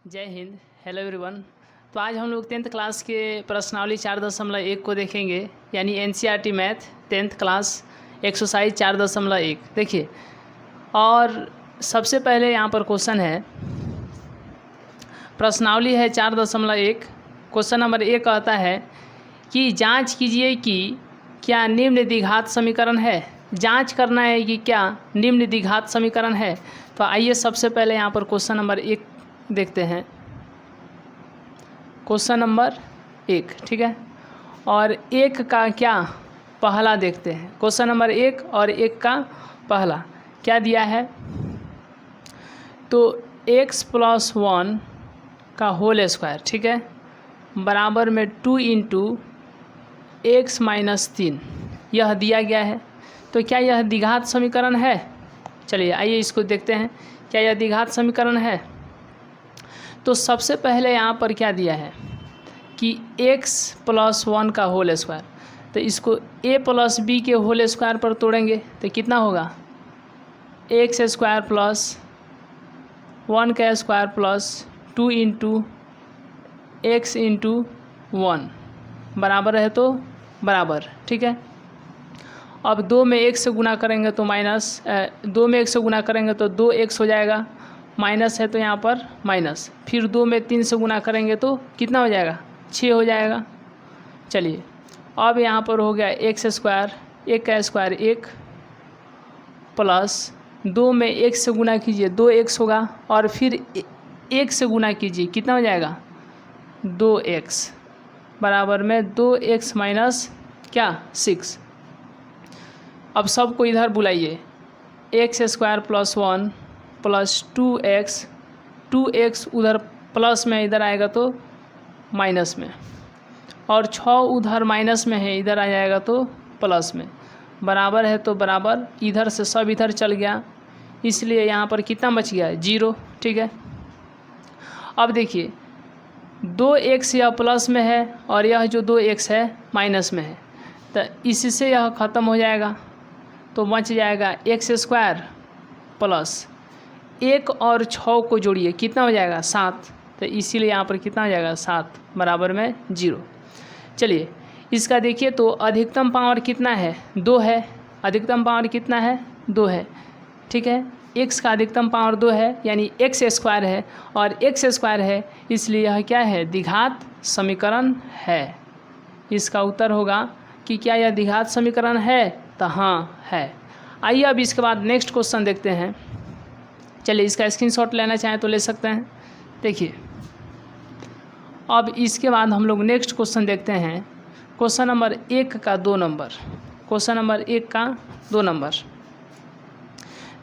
जय Hind. Hello everyone. तो आज हम लोग 10th क्लास के प्रश्नावली 4.1 को देखेंगे, यानी NCERT math 10th class exercise 4.1। देखिए, और सबसे पहले यहाँ पर क्वेश्चन है, प्रश्नावली है 4.1। क्वेश्चन नंबर 1 कहता है कि जांच कीजिए कि क्या निम्न द्विघात समीकरण है। जांच करना है कि क्या निम्न द्विघात समीकरण है। तो आइए सबसे पहले यहाँ पर क्वेश्चन नंबर 1 देखते हैं। क्वेश्चन नंबर 1, ठीक है, और 1 का क्या पहला देखते हैं। क्वेश्चन नंबर 1 और 1 का पहला क्या दिया है, तो x + 1 का होल स्क्वायर, ठीक है, बराबर में 2 × x - 3 यह दिया गया है। तो क्या यह द्विघात समीकरण है। चलिए आइए इसको देखते हैं, क्या यह द्विघात समीकरण है। तो सबसे पहले यहाँ पर क्या दिया है कि x + 1 का होल स्क्वायर, तो इसको a + b के होल स्क्वायर पर तोड़ेंगे तो कितना होगा, x² + 1 का स्क्वायर प्लस 2 × x × 1 बराबर है, तो बराबर, ठीक है। अब 2 में 1 से गुना करेंगे तो माइनस, 2 में 1 से गुना करेंगे तो 2x हो जाएगा, माइनस है तो यहाँ पर माइनस, फिर 2 में 3 से गुना करेंगे तो कितना हो जाएगा, 6 हो जाएगा। चलिए अब यहाँ पर हो गया x², 1 का स्क्वायर 1 प्लस 2 में 1 से गुना कीजिए 2x होगा, और फिर 1 से गुना कीजिए कितना हो जाएगा, 2x बराबर में 2x - क्या 6। अब सबको इधर बुलाइए, x² + 1 प्लस 2x उधर प्लस में इधर आएगा तो माइनस में, और 6 उधर माइनस में है इधर आ जाएगा तो प्लस में, बराबर है तो बराबर, इधर से सब इधर चल गया, इसलिए यहाँ पर कितना बच गया, 0, ठीक है। अब देखिए 2x यह प्लस में है और यह जो 2x है माइनस में है, तो इससे यह ख़त्म हो जाएगा, तो बच जाएगा x² प्लस 1 और 6 को जोड़िए कितना हो जाएगा, 7, तो इसीलिए यहाँ पर कितना हो जाएगा, 7 बराबर में 0। चलिए इसका देखिए, तो अधिकतम पावर कितना है, 2 है, अधिकतम पावर कितना है, 2 है, ठीक है। x का अधिकतम पावर 2 है, यानी x² है, और x² है इसलिए यह क्या है, द्विघात समीकरण है। इसका उत्तर होगा कि क्या यह द्विघात समीकरण है, तो हाँ है। आइए अब इसके बाद नेक्स्ट क्वेश्चन देखते हैं। चलिए इसका स्क्रीनशॉट लेना चाहें तो ले सकते हैं। देखिए अब इसके बाद हम लोग नेक्स्ट क्वेश्चन देखते हैं, क्वेश्चन नंबर 1 का 2 नंबर। क्वेश्चन नंबर 1 का 2 नंबर,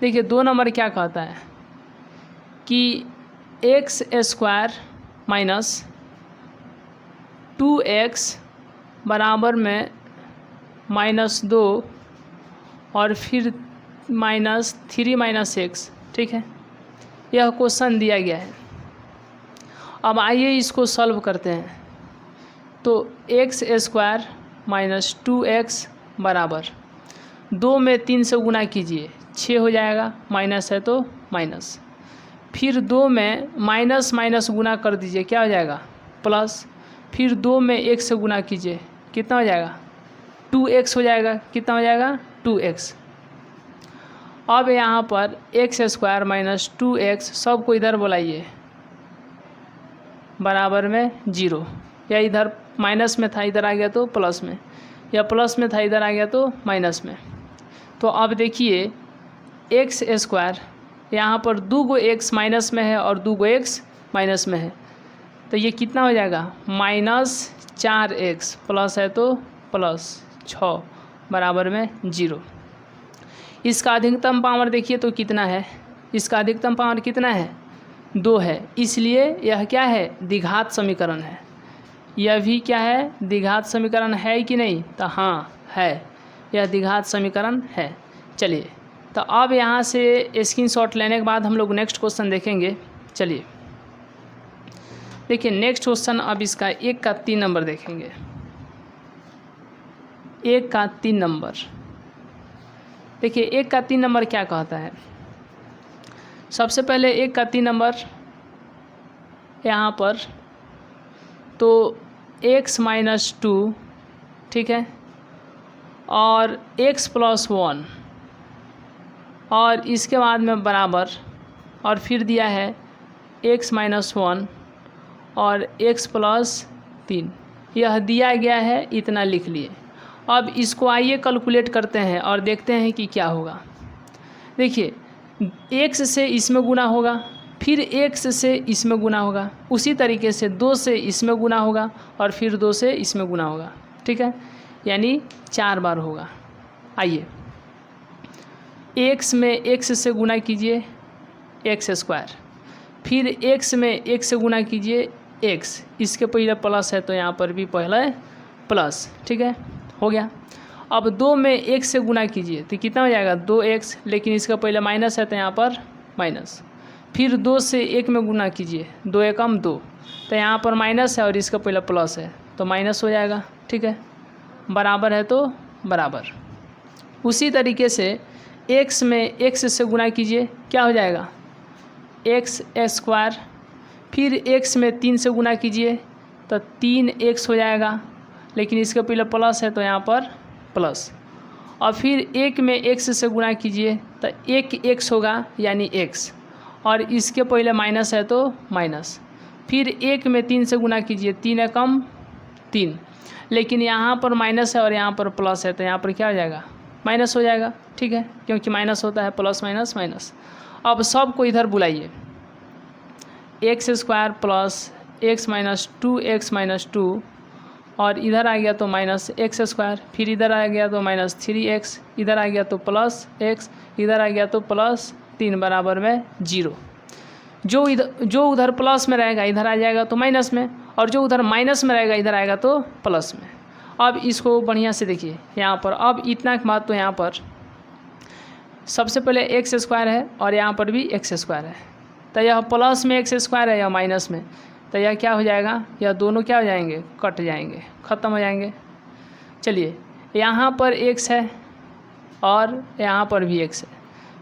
देखिए 2 नंबर क्या कहता है कि x² - 2x बराबर में -2 और फिर -3 - x, ठीक है, यह क्वेश्चन दिया गया है। अब आइए इसको सॉल्व करते हैं। तो x² - 2x बराबर 2 में 3 से गुना कीजिए 6 हो जाएगा, माइनस है तो माइनस, फिर 2 में माइनस गुना कर दीजिए क्या हो जाएगा, प्लस, फिर 2 में 1 से गुना कीजिए कितना हो जाएगा, 2x हो जाएगा, कितना हो जाएगा, 2x। अब यहाँ पर x² - 2x सबको इधर बुलाइए बराबर में 0, या इधर माइनस में था इधर आ गया तो प्लस में, या प्लस में था इधर आ गया तो माइनस में। तो अब देखिए x² यहाँ पर 2 x माइनस में है और 2 x माइनस में है, तो ये कितना हो जाएगा, -4x प्लस है तो प्लस 6 बराबर में 0। इसका अधिकतम पावर देखिए तो कितना है, इसका अधिकतम पावर कितना है, 2 है, इसलिए यह क्या है, द्विघात समीकरण है। यह भी क्या है, द्विघात समीकरण है कि नहीं, तो हाँ है, यह द्विघात समीकरण है। चलिए तो अब यहाँ से स्क्रीनशॉट लेने के बाद हम लोग नेक्स्ट क्वेश्चन देखेंगे। चलिए देखिए नेक्स्ट क्वेश्चन, अब इसका 1 का 3 नंबर देखेंगे। 1 का 3 नंबर, देखिए 1 का 3 नंबर क्या कहता है। सबसे पहले 1 का 3 नंबर यहाँ पर, तो x माइनस 2, ठीक है, और x प्लस 1, और इसके बाद में बराबर, और फिर दिया है x माइनस 1 और x प्लस 3, यह दिया गया है, इतना लिख लिए। अब इसको आइए कैलकुलेट करते हैं और देखते हैं कि क्या होगा। देखिए, x से इसमें गुना होगा, फिर x से इसमें गुना होगा, उसी तरीके से 2 से इसमें गुना होगा और फिर 2 से इसमें गुना होगा, ठीक है, यानी 4 बार होगा। आइए, x में x से गुना कीजिए एक्स स्क्वायर, फिर x में x से गुना कीजिए x, इसके पहले प्लस है तो यहाँ पर भी पहले प्लस, ठीक है, हो गया। अब 2 में x से गुना कीजिए तो कितना हो जाएगा 2x, लेकिन इसका पहले माइनस है तो यहाँ पर माइनस, फिर 2 से 1 में गुना कीजिए, 2 एकम 2, तो यहाँ पर माइनस है और इसका पहले प्लस है तो माइनस हो जाएगा, ठीक है, बराबर है तो बराबर। उसी तरीके से x में x से गुना कीजिए, क्या हो जाएगा x स्क्वायर, फिर x में 3 से गुना कीजिए तो 3x हो जाएगा, लेकिन इसके पहले प्लस है तो यहाँ पर प्लस, और फिर 1 में x से गुना कीजिए तो 1x होगा यानी x, और इसके पहले माइनस है तो माइनस, फिर 1 में 3 से गुना कीजिए, 3 एकम 3, लेकिन यहाँ पर माइनस है और यहाँ पर प्लस है तो यहाँ पर क्या हो जाएगा माइनस हो जाएगा, ठीक है, क्योंकि माइनस होता है, प्लस माइनस माइनस। अब सबको इधर बुलाइए, x square plus x minus 2x minus 2, और इधर आ गया तो माइनस एक्स स्क्वायर, फिर इधर आ गया तो माइनस 3x, इधर आ गया तो प्लस x, इधर आ गया तो प्लस 3 बराबर में 0। जो उधर प्लस में रहेगा इधर आ जाएगा तो माइनस में, और जो उधर माइनस में रहेगा इधर आएगा तो प्लस में। अब इसको बढ़िया से देखिए यहाँ पर, अब इतना के बाद तो यहाँ पर सबसे पहले एक्स स्क्वायर है और यहाँ पर भी एक्स स्क्वायर है, तो यह प्लस में एक्स स्क्वायर है या माइनस में, तो यह क्या हो जाएगा, यह दोनों क्या हो जाएंगे, कट जाएंगे, ख़त्म हो जाएंगे। चलिए, यहाँ पर x है और यहाँ पर भी x है,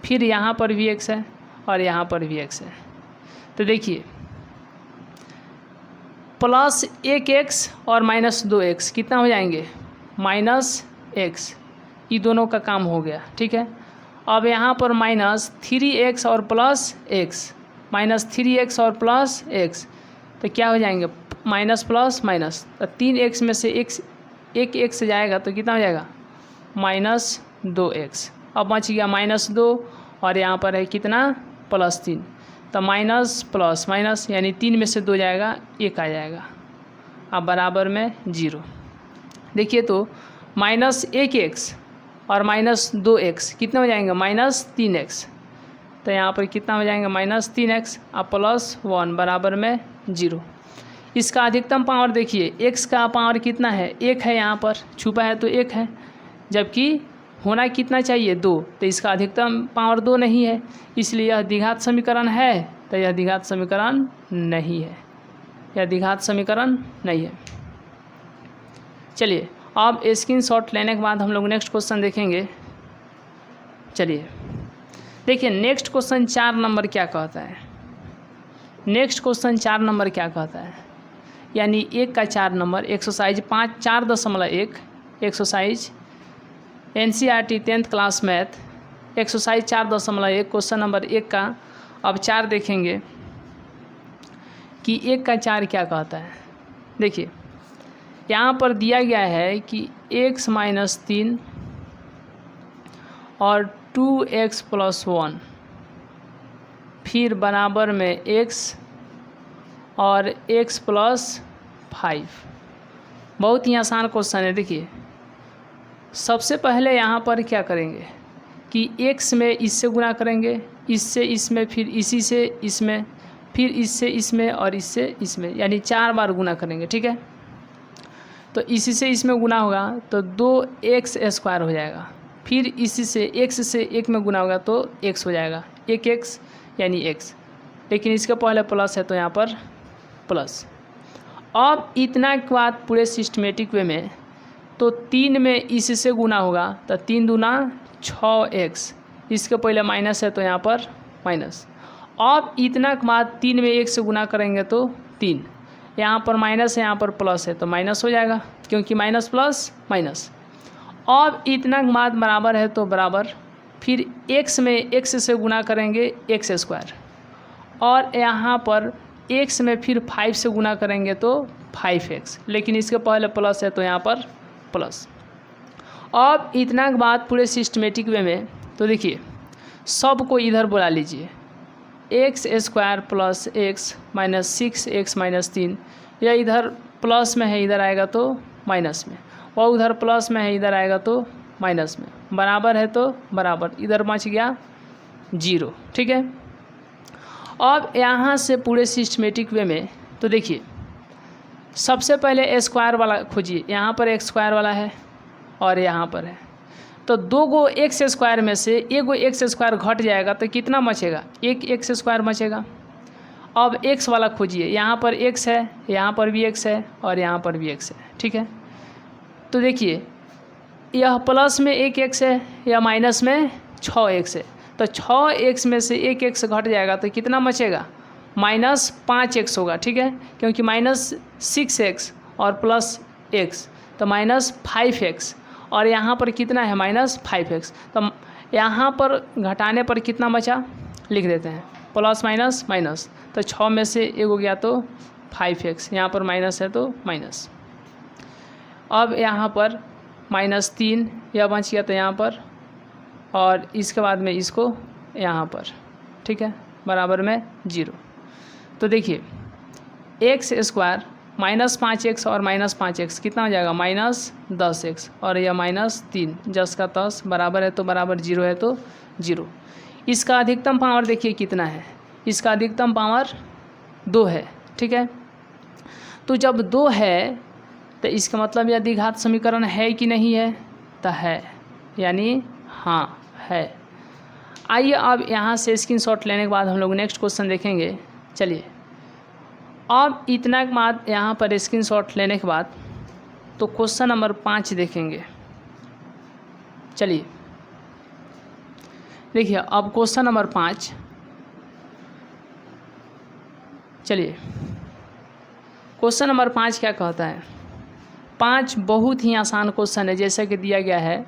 फिर यहाँ पर भी x है और यहाँ पर भी x है, तो देखिए प्लस 1x और माइनस 2x कितना हो जाएंगे -x, ये दोनों का काम हो गया, ठीक है। अब यहाँ पर माइनस 3x और प्लस x, माइनस 3x और प्लस x, तो क्या हो जाएंगे माइनस प्लस माइनस, तो 3x में से एक x जाएगा तो कितना हो जाएगा -2x। अब बच गया -2 और यहाँ पर है कितना +3, तो माइनस प्लस माइनस यानी 3 में से 2 जाएगा, 1 आ जाएगा, अब बराबर में 0। देखिए तो -1x और -2x कितने हो जाएंगे -3x, तो यहाँ पर कितना हो जाएंगे -3x और +1 बराबर में 0। इसका अधिकतम पावर देखिए, x का पावर कितना है 1 है, यहाँ पर छुपा है तो 1 है, जबकि होना कितना चाहिए 2, तो इसका अधिकतम पावर 2 नहीं है, इसलिए यह द्विघात समीकरण है, तो यह द्विघात समीकरण नहीं है, यह द्विघात समीकरण नहीं है। चलिए, अब स्क्रीनशॉट लेने के बाद हम लोग नेक्स्ट क्वेश्चन देखेंगे। चलिए देखिए, नेक्स्ट क्वेश्चन 4 नंबर क्या कहता है, नेक्स्ट क्वेश्चन 4 नंबर क्या कहता है, यानी 1 का 4 number exercise 4.1 exercise NCERT 10th class math exercise 4.1 question number 1 का अब 4 देखेंगे कि 1 का 4 क्या कहता है। देखिए यहाँ पर दिया गया है कि x माइनस 3 और 2x प्लस 1 फिर बराबर में x और x प्लस 5। बहुत ही आसान क्वेश्चन है। देखिए सबसे पहले यहाँ पर क्या करेंगे कि x में इससे गुना करेंगे, इससे इसमें, फिर इसी से इसमें, फिर इससे इसमें और इससे इसमें, यानी 4 बार गुना करेंगे। ठीक है, तो इसी से इसमें गुना होगा तो 2x स्क्वायर हो जाएगा, फिर इसी से x से 1 में गुना होगा तो x हो जाएगा, 1x यानी x, लेकिन इसके पहले प्लस है तो यहाँ पर प्लस। अब इतना के बाद पूरे सिस्टमेटिक वे में तो 3 में इससे गुना होगा तो 3 दूना 6x, इसके पहले माइनस है तो यहाँ पर माइनस, अब इतना के बाद 3 में 1 से गुना करेंगे तो 3, यहाँ पर माइनस है यहाँ पर प्लस है तो माइनस हो जाएगा, क्योंकि माइनस प्लस माइनस। अब इतना के बाद बराबर है तो बराबर, फिर x में x से गुना करेंगे एक्स स्क्वायर, और यहाँ पर x में फिर 5 से गुना करेंगे तो 5x, लेकिन इसके पहले प्लस है तो यहाँ पर प्लस। अब इतना के बाद पूरे सिस्टमेटिक वे में तो देखिए सबको इधर बुला लीजिए, x square plus x minus 6x minus 3, यह इधर प्लस में है इधर आएगा तो माइनस में, और उधर प्लस में है इधर आएगा तो माइनस में, बराबर है तो बराबर, इधर बच गया 0। ठीक है, अब यहाँ से पूरे सिस्टमेटिक वे में तो देखिए सबसे पहले स्क्वायर वाला खोजिए, यहाँ पर एक्स स्क्वायर वाला है और यहाँ पर है, तो 2 गो एक्स स्क्वायर में से 1 गो एक्स स्क्वायर घट जाएगा तो कितना बचेगा, 1 एक्स स्क्वायर बचेगा। अब एक्स वाला खोजिए, यहाँ पर एक्स है, यहाँ पर भी एक्स है और यहाँ पर भी एक्स है। ठीक है, तो देखिए यह प्लस में 1 एक्स है, या माइनस में 6 एक्स है, तो 6 एक्स में से 1 एक्स घट जाएगा तो कितना बचेगा, माइनस 5 एक्स होगा। ठीक है, क्योंकि माइनस 6 एक्स और प्लस एक्स तो माइनस 5 एक्स, और यहाँ पर कितना है माइनस 5 एक्स, तो यहाँ पर घटाने पर कितना बचा लिख देते हैं, प्लस माइनस माइनस, तो 6 में से 1 हो गया तो 5 एक्स, यहाँ पर माइनस है तो माइनस। अब यहाँ पर माइनस 3 यह बच गया तो यहाँ पर, और इसके बाद में इसको यहाँ पर। ठीक है, बराबर में 0। तो देखिए एक्स स्क्वायर माइनस 5x और माइनस 5x कितना हो जाएगा, माइनस 10x, और यह माइनस 3, जस का तस, बराबर है तो बराबर, 0 है तो 0। इसका अधिकतम पावर देखिए कितना है, इसका अधिकतम पावर 2 है। ठीक है, तो जब 2 है तो इसका मतलब यह द्विघात समीकरण है कि नहीं है, तो है, यानी हाँ है। आइए अब यहाँ से स्क्रीनशॉट लेने के बाद हम लोग नेक्स्ट क्वेश्चन देखेंगे। चलिए अब इतना के बाद यहाँ पर स्क्रीनशॉट लेने के बाद तो क्वेश्चन नंबर 5 देखेंगे। चलिए देखिए अब क्वेश्चन नंबर 5, चलिए क्वेश्चन नंबर 5 क्या कहता है। 5 बहुत ही आसान क्वेश्चन है, जैसा कि दिया गया है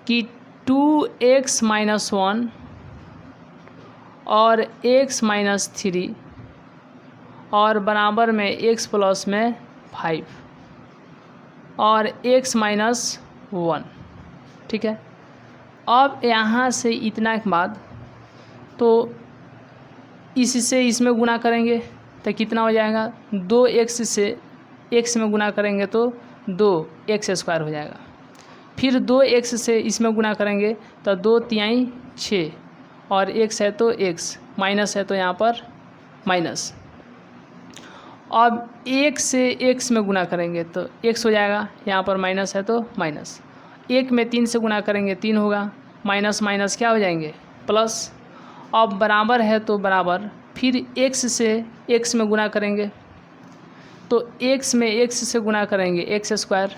कि 2x माइनस 1 और x माइनस 3 और बराबर में x प्लस में 5 और x माइनस 1। ठीक है, अब यहाँ से इतना के बाद तो इससे इसमें गुना करेंगे तो कितना हो जाएगा, 2x से x में गुना करेंगे तो 2x स्क्वायर हो जाएगा, फिर 2x से इसमें गुना करेंगे तो 2 तिहाई 6 और x है तो x, माइनस है तो यहाँ पर माइनस। अब 1 से x में गुना करेंगे तो x हो जाएगा, यहाँ पर माइनस है तो माइनस। 1 में 3 से गुना करेंगे 3 होगा, माइनस माइनस क्या हो जाएंगे प्लस। अब बराबर है तो बराबर, फिर x से x में गुना करेंगे तो x में x से गुना करेंगे x स्क्वायर,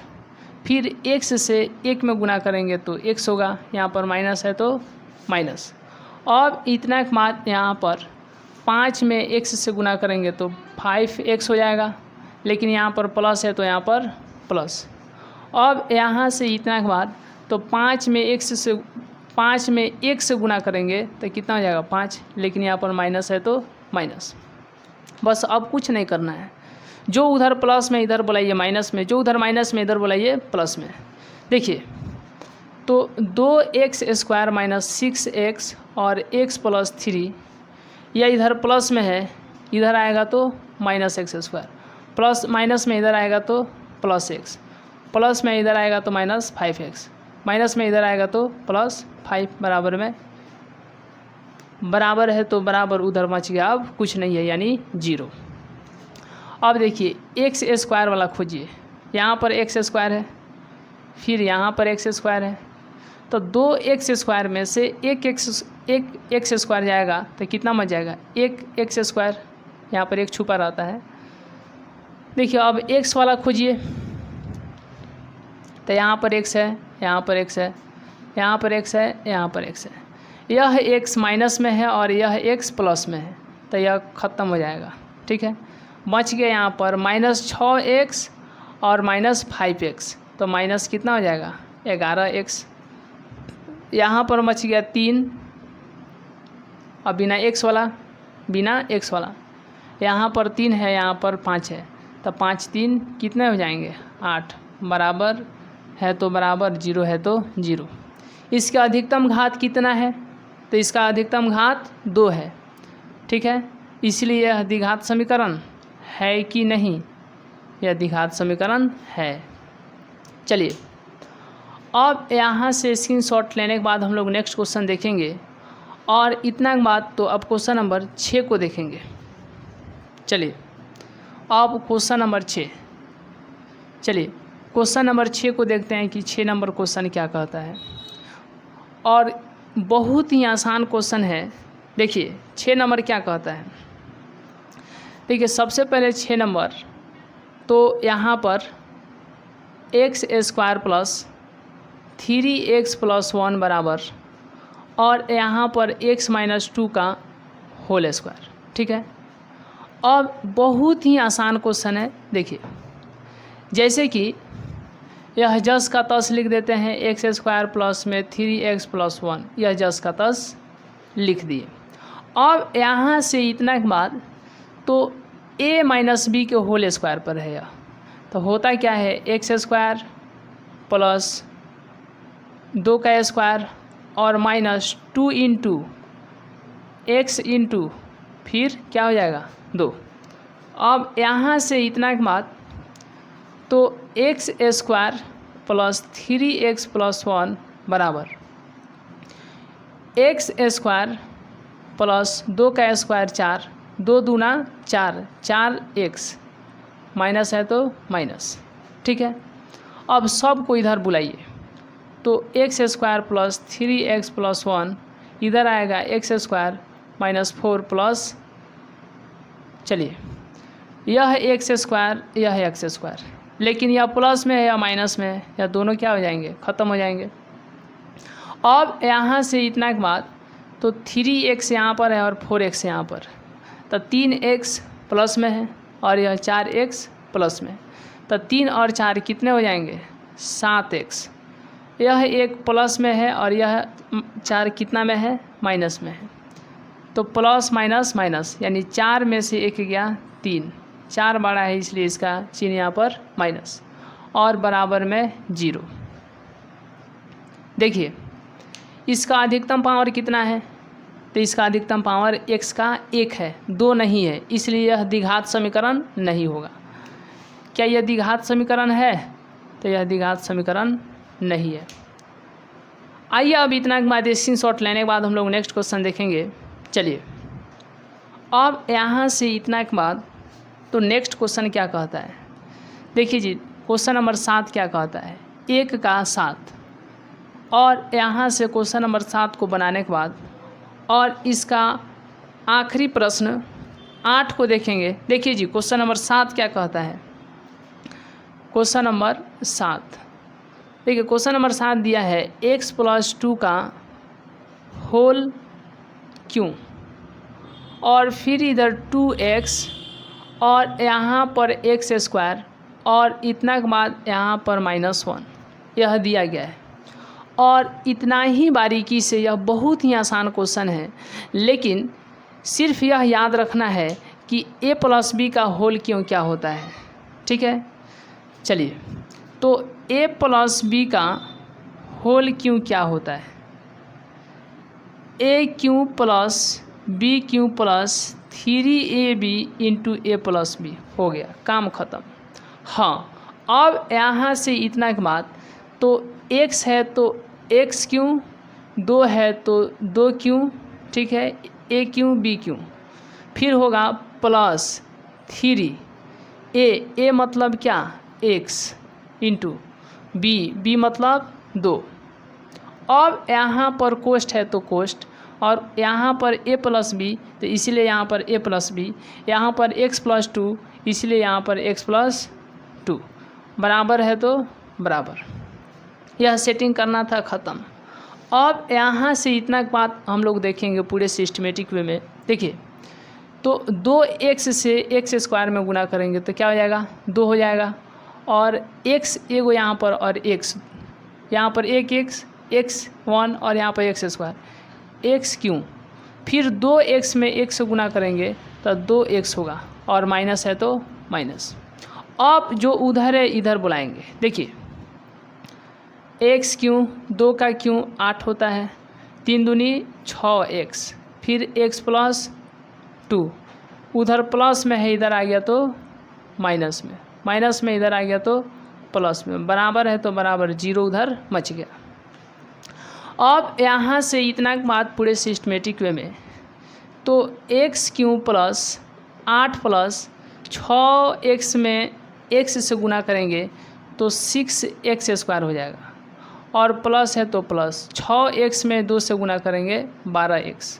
फिर x से 1 में गुना करेंगे तो x होगा, यहाँ पर माइनस है तो माइनस। अब इतना के बाद यहाँ पर 5 में x से गुना करेंगे तो 5x हो जाएगा, लेकिन यहाँ पर प्लस है तो यहाँ पर प्लस। अब यहाँ से इतना के बाद तो 5 में 1 से गुना करेंगे तो कितना हो जाएगा 5, लेकिन यहाँ पर माइनस है तो माइनस। बस अब कुछ नहीं करना है, जो उधर प्लस में इधर बुलाइए माइनस में, जो उधर माइनस में इधर बुलाइए प्लस में। देखिए तो 2x स्क्वायर माइनस 6x और x प्लस 3, यह इधर प्लस में है, इधर आएगा तो minus x square, plus minus में इधर आएगा तो प्लस x, प्लस में इधर आएगा तो माइनस 5x, माइनस में इधर आएगा तो प्लस 5, बराबर में बराबर है तो बराबर, उधर बच गया अब कुछ नहीं है यानी 0। अब देखिए एक्स स्क्वायर वाला खोजिए, यहाँ पर एक्स स्क्वायर है, फिर यहाँ पर एक्स स्क्वायर है, तो 2x स्क्वायर में से एक एक्स स्क्वायर जाएगा तो कितना बच जाएगा, 1x स्क्वायर, यहाँ पर एक छुपा रहता है। देखिए अब x वाला खोजिए, तो यहाँ पर x है, यहाँ पर x है, यहाँ पर x है, यहाँ पर x है, यह x माइनस में है और यह x प्लस में है, तो यह ख़त्म हो जाएगा। ठीक है, बच गया यहाँ पर -6x और -5x, तो माइनस कितना हो जाएगा 11x। यहाँ पर बच गया 3 और बिना x वाला, यहाँ पर 3 है, यहाँ पर 5 है, तो 5 3 कितने हो जाएंगे 8, बराबर है तो बराबर, 0 है तो 0। इसका अधिकतम घात कितना है, तो इसका अधिकतम घात 2 है। ठीक है, इसलिए यह द्विघात समीकरण है कि नहीं, यह द्विघात समीकरण है। चलिए अब यहाँ से स्क्रीनशॉट लेने के बाद हम लोग नेक्स्ट क्वेश्चन देखेंगे, और इतना के बाद तो अब क्वेश्चन नंबर 6 को देखेंगे। चलिए अब क्वेश्चन नंबर 6, चलिए क्वेश्चन नंबर 6 को देखते हैं कि 6 नंबर क्वेश्चन क्या कहता है, और बहुत ही आसान क्वेश्चन है। देखिए 6 नंबर क्या कहता है। देखिए सबसे पहले 6 नंबर, तो यहाँ पर x² प्लस 3x प्लस 1 बराबर, और यहाँ पर x माइनस 2 का होल स्क्वायर। ठीक है, अब बहुत ही आसान क्वेश्चन है। देखिए जैसे कि यह जस का तस लिख देते हैं, x² प्लस में 3x प्लस 1, यह जस का तस लिख दिए। अब यहाँ से इतना के बाद तो a माइनस बी के होल स्क्वायर पर है यह, तो होता क्या है x² प्लस 2 का स्क्वायर और माइनस 2 इंटू x इंटू फिर क्या हो जाएगा 2। अब यहाँ से इतना के बाद तो x² प्लस 3x प्लस 1 बराबर x² प्लस 2 का स्क्वायर 4, 2 दूना 4, 4x माइनस है तो माइनस। ठीक है, अब सब को इधर बुलाइए, तो x² प्लस 3x प्लस 1 इधर आएगा x² माइनस 4 प्लस, चलिए यह x², यह x², लेकिन यह प्लस में है या माइनस में है, या दोनों क्या हो जाएंगे ख़त्म हो जाएंगे। अब यहाँ से इतना के बाद तो 3x यहाँ पर है और 4x यहाँ पर, तो 3x प्लस में है और यह 4x प्लस में, तो 3 और 4 कितने हो जाएंगे 7x। यह एक प्लस में है और यह 4 कितना में है माइनस में है, तो प्लस माइनस माइनस, यानी 4 में से 1 गया 3, 4 बड़ा है इसलिए इसका चिन्ह यहाँ पर माइनस, और बराबर में 0। देखिए इसका अधिकतम पावर कितना है, तो इसका अधिकतम पावर x का 1 है, 2 नहीं है, इसलिए यह द्विघात समीकरण नहीं होगा। क्या यह द्विघात समीकरण है, तो यह द्विघात समीकरण नहीं है। आइए अब इतना के बाद स्क्रीनशॉट लेने के बाद हम लोग नेक्स्ट क्वेश्चन देखेंगे। चलिए अब यहाँ से इतना के बाद तो नेक्स्ट क्वेश्चन क्या कहता है। देखिए जी क्वेश्चन नंबर 7 क्या कहता है, 1 का 7, और यहाँ से क्वेश्चन नंबर 7 को बनाने के बाद और इसका आखिरी प्रश्न 8 को देखेंगे। देखिए जी क्वेश्चन नंबर 7 क्या कहता है। क्वेश्चन नंबर 7, देखिए क्वेश्चन नंबर 7 दिया है x प्लस 2 का होल क्यों, और फिर इधर 2x और यहाँ पर x² और इतना के बाद यहाँ पर -1, यह दिया गया है। और इतना ही बारीकी से, यह बहुत ही आसान क्वेश्चन है, लेकिन सिर्फ यह याद रखना है कि a प्लस बी का होल क्यों क्या होता है। ठीक है, चलिए तो a प्लस बी का होल क्यों क्या होता है, a³ plus b³ plus 3ab into a plus B, हो गया काम ख़त्म। हाँ अब यहाँ से इतना के बाद तो x है तो x³, 2 है तो 2q, ठीक है, a³ b³ फिर होगा प्लस 3a मतलब क्या x इंटू b मतलब 2। अब यहाँ पर कोष्ट है तो कोष्ट, और यहाँ पर a प्लस बी तो इसलिए यहाँ पर a प्लस बी, यहाँ पर x प्लस 2 इसलिए यहाँ पर x प्लस 2, बराबर है तो बराबर। यह सेटिंग करना था, ख़त्म। अब यहाँ से इतना बात हम लोग देखेंगे पूरे सिस्टमेटिक वे में। देखिए, तो 2x से x स्क्वायर में गुना करेंगे तो क्या हो जाएगा, 2 हो जाएगा, और x एगो यहाँ पर और x यहाँ पर एक x 1 और यहाँ पर x स्क्वायर x क्यों, फिर 2x में 1 से गुना करेंगे तो 2x होगा, और माइनस है तो माइनस। अब जो उधर है इधर बुलाएंगे। देखिए, x क्यों, 2 का क्यों 8 होता है, 3 दूनी 6x, फिर x प्लस 2, उधर प्लस में है इधर आ गया तो माइनस में, माइनस में इधर आ गया तो प्लस में, बराबर है तो बराबर 0 उधर मच गया। अब यहाँ से इतना बात पूरे सिस्टमेटिक वे में, तो x क्यों प्लस 8 प्लस 6x में x से गुना करेंगे तो 6x स्क्वायर हो जाएगा, और प्लस है तो प्लस 6x में 2 से गुना करेंगे 12x।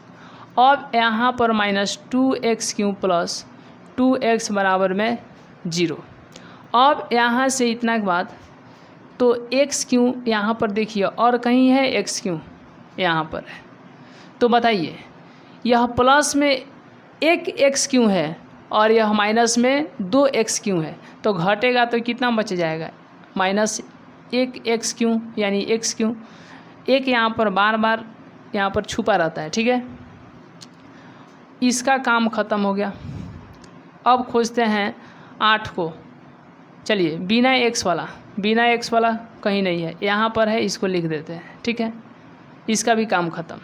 अब यहाँ पर माइनस 2x क्यों प्लस 2x बराबर में 0। अब यहाँ से इतना के बाद तो x क्यों यहाँ पर देखिए और कहीं है x क्यों यहाँ पर है, तो बताइए यह प्लस में एक x क्यों है और यह माइनस में 2x क्यों है, तो घटेगा तो कितना बच जाएगा, माइनस 1x क्यों, यानी x क्यों, एक यहाँ पर बार बार यहाँ पर छुपा रहता है। ठीक है, इसका काम ख़त्म हो गया। अब खोजते हैं 8 को। चलिए, बिना x वाला कहीं नहीं है, यहाँ पर है, इसको लिख देते हैं। ठीक है, इसका भी काम ख़त्म।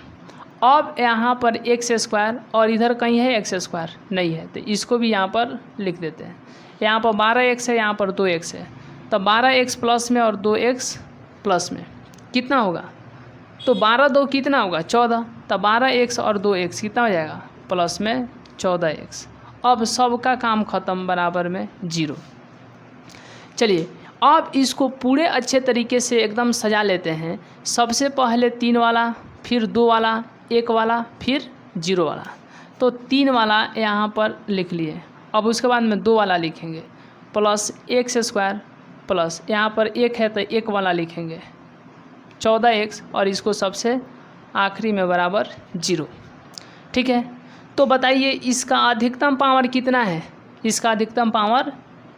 अब यहाँ पर x स्क्वायर और इधर कहीं है x स्क्वायर नहीं है, तो इसको भी यहाँ पर लिख देते हैं। यहाँ पर 12x है, यहाँ पर 2x है, तो 12x प्लस में और 2x प्लस में कितना होगा, तो 12 2 कितना होगा 14, तो 12x और 2x कितना हो जाएगा प्लस में 14x। अब सबका काम ख़त्म, बराबर में 0। चलिए, अब इसको पूरे अच्छे तरीके से एकदम सजा लेते हैं। सबसे पहले 3 वाला, फिर 2 वाला, 1 वाला, फिर 0 वाला। तो 3 वाला यहाँ पर लिख लिए। अब उसके बाद में 2 वाला लिखेंगे, प्लस x स्क्वायर प्लस यहाँ पर 1 है तो 1 वाला लिखेंगे 14x, और इसको सबसे आखिरी में बराबर 0। ठीक है, तो बताइए इसका अधिकतम पावर कितना है, इसका अधिकतम पावर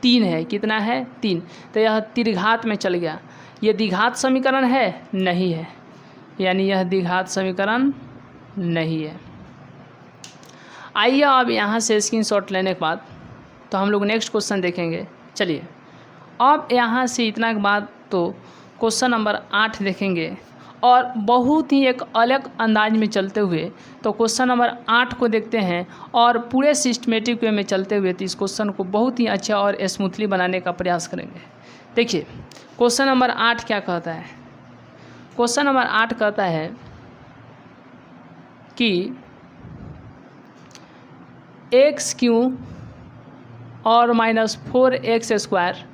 3 है। कितना है 3, तो यह त्रिघात में चल गया। ये द्विघात समीकरण है नहीं है, यानी यह द्विघात समीकरण नहीं है। आइए अब यहाँ से स्क्रीनशॉट लेने के बाद तो हम लोग नेक्स्ट क्वेश्चन देखेंगे। चलिए, अब यहाँ से इतना के बाद तो क्वेश्चन नंबर 8 देखेंगे, और बहुत ही एक अलग अंदाज में चलते हुए तो क्वेश्चन नंबर 8 को देखते हैं, और पूरे सिस्टमेटिक वे में चलते हुए तो इस क्वेश्चन को बहुत ही अच्छा और स्मूथली बनाने का प्रयास करेंगे। देखिए, क्वेश्चन नंबर 8 क्या कहता है। क्वेश्चन नंबर 8 कहता है कि x क्यूब और माइनस 4x स्क्वायर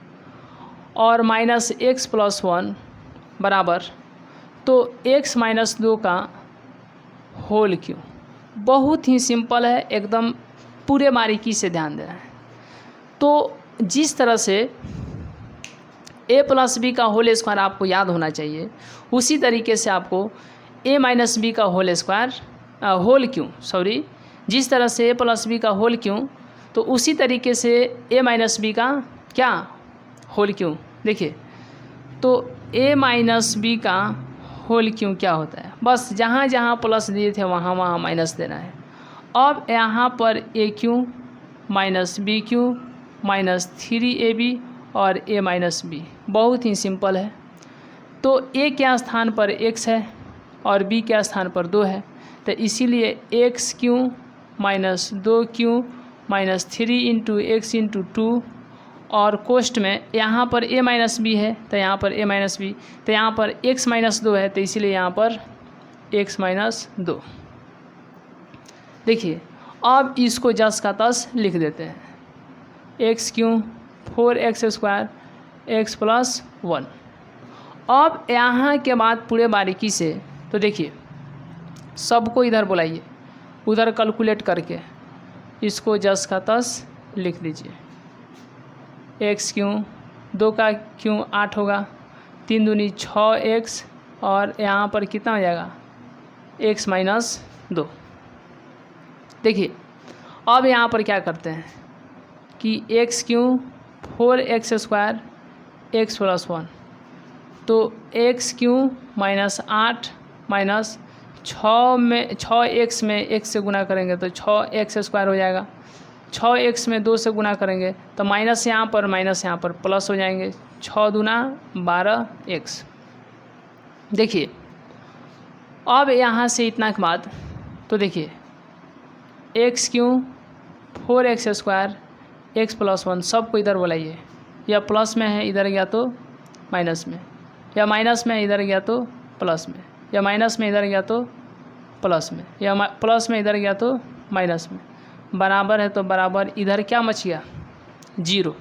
और माइनस x प्लस 1 बराबर तो x माइनस 2 का होल क्यूब। बहुत ही सिंपल है, एकदम पूरे बारीकी से ध्यान देना है। तो जिस तरह से a प्लस बी का होल स्क्वायर आपको याद होना चाहिए, उसी तरीके से आपको a माइनस बी का होल स्क्वायर होल क्यूब जिस तरह से a प्लस बी का होल क्यूब, तो उसी तरीके से a माइनस बी का क्या होल क्यूब। देखिए, तो a माइनस बी का होल क्यूब क्या होता है, बस जहाँ जहाँ प्लस दिए थे वहाँ वहाँ माइनस देना है। अब यहाँ पर a cube minus B cube minus 3ab और a माइनस बी, बहुत ही सिंपल है। तो a के स्थान पर x है और b के स्थान पर 2 है, तो इसीलिए x cube minus 2 cube minus 3 into x into 2, और कोष्ट में यहाँ पर a माइनस बी है तो यहाँ पर a माइनस बी, तो यहाँ पर x माइनस 2 है तो इसीलिए यहाँ पर x माइनस 2। देखिए, अब इसको जस का तस लिख देते हैं, x cube 4x square x plus 1। अब यहाँ के बाद पूरे बारीकी से तो देखिए, सबको इधर बुलाइए, उधर कैलकुलेट करके इसको जस का तस लिख दीजिए। x क्यूब 2 का क्यूब 8 होगा, 3 दूनी 6x और यहाँ पर कितना हो जाएगा x माइनस 2। देखिए अब यहाँ पर क्या करते हैं कि x क्यों 4x² x + 1, तो x क्यों -8 माइनस 6x में x से गुना करेंगे तो 6x² हो जाएगा, 6x में 2 से गुना करेंगे तो माइनस यहाँ पर प्लस हो जाएंगे, 6 दूना 12x। देखिए अब यहाँ से इतना के बाद तो देखिए x क्यों 4x² x + 1 सबको इधर बुलाइए, या प्लस में है इधर गया तो माइनस में, या माइनस में इधर गया तो प्लस में, या माइनस में इधर गया तो प्लस में, या प्लस में इधर गया तो माइनस में, बराबर है तो बराबर इधर क्या मच गया 0,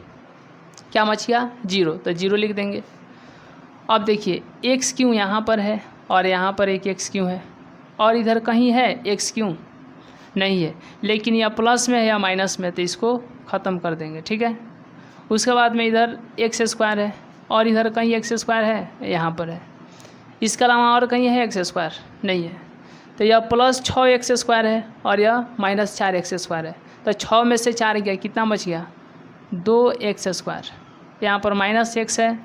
क्या मच गया 0, तो 0 लिख देंगे। अब देखिए x क्यों यहाँ पर है और यहाँ पर एक x क्यों है और इधर कहीं है x क्यों नहीं है, लेकिन यह प्लस में है या माइनस में तो इसको ख़त्म कर देंगे, ठीक है। उसके बाद में इधर x² है और इधर कहीं x² है, यहाँ पर है, इसके अलावा और कहीं है x² नहीं है, तो यह प्लस 6x² है और यह माइनस 4x² है, तो 6 में से 4 गया कितना बच गया 2x², यहाँ पर -x है